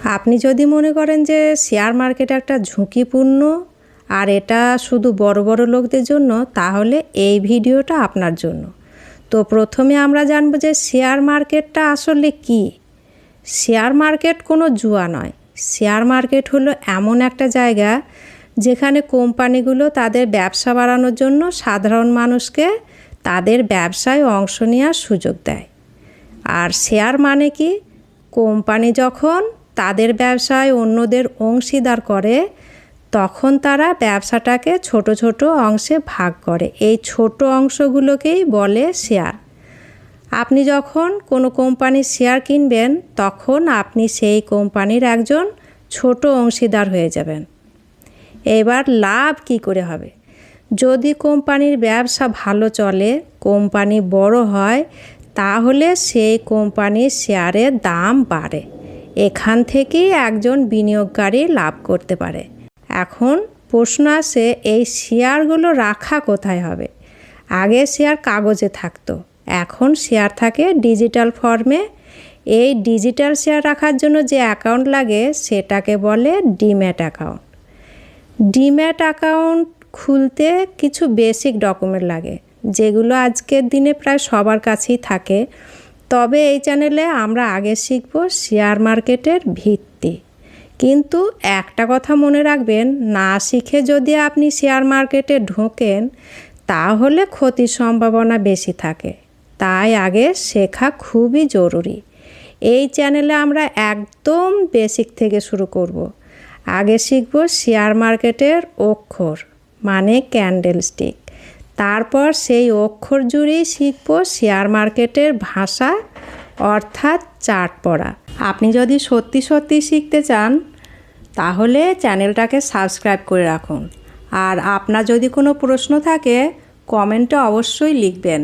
আপনি যদি মনে করেন যে শেয়ার মার্কেট একটা ঝুঁকিপূর্ণ আর এটা শুধু বড় বড় লোকদের জন্য, তাহলে এই ভিডিওটা আপনার জন্য। তো প্রথমে আমরা জানব যে শেয়ার মার্কেটটা আসলে কি। শেয়ার মার্কেট কোনো জুয়া নয়। শেয়ার মার্কেট হলো এমন একটা জায়গা যেখানে কোম্পানিগুলো তাদের ব্যবসা বাড়ানোর জন্য সাধারণ মানুষকে তাদের ব্যবসায় অংশ নেওয়ার সুযোগ দেয়। আর শেয়ার মানে কি? কোম্পানি যখন তাদের ব্যবসায় অন্যদের অংশীদার করে, তখন তারা ব্যবসাটাকে ছোট ছোট অংশে ভাগ করে। এই ছোট অংশগুলোকেই বলে শেয়ার। আপনি যখন কোনো কোম্পানির শেয়ার কিনবেন, তখন আপনি সেই কোম্পানির একজন ছোট অংশীদার হয়ে যাবেন। এবার লাভ কি করে হবে? যদি কোম্পানির ব্যবসা ভালো চলে, কোম্পানি বড় হয়, তাহলে সেই কোম্পানির শেয়ারের দাম বাড়ে। এখান থেকেই একজন বিনিয়োগকারী লাভ করতে পারে। এখন প্রশ্ন আসে, এই শেয়ারগুলো রাখা কোথায় হবে? আগে শেয়ার কাগজে থাকতো, এখন শেয়ার থাকে ডিজিটাল ফর্মে। এই ডিজিটাল শেয়ার রাখার জন্য যে অ্যাকাউন্ট লাগে সেটাকে বলে ডিম্যাট অ্যাকাউন্ট। ডিম্যাট অ্যাকাউন্ট খুলতে কিছু বেসিক ডকুমেন্ট লাগে, যেগুলো আজকের দিনে প্রায় সবার কাছেই থাকে। তবে এই চ্যানেলে আমরা আগে শিখব শেয়ার মার্কেটের ভিত্তি। কিন্তু একটা কথা মনে রাখবেন, না শিখে যদি আপনি শেয়ার মার্কেটে ঢোকেন, তাহলে ক্ষতির সম্ভাবনা বেশি থাকে। তাই আগে শেখা খুবই জরুরি। এই চ্যানেলে আমরা একদম বেসিক থেকে শুরু করব। আগে শিখব শেয়ার মার্কেটের অক্ষর, মানে ক্যান্ডেলস্টিক। তারপর সেই অক্ষর জুড়েই শিখব শেয়ার মার্কেটের ভাষা, অর্থাৎ চার্ট পড়া। আপনি যদি সত্যি সত্যি শিখতে চান, তাহলে চ্যানেলটাকে সাবস্ক্রাইব করে রাখুন। আর আপনার যদি কোনো প্রশ্ন থাকে, কমেন্টে অবশ্যই লিখবেন।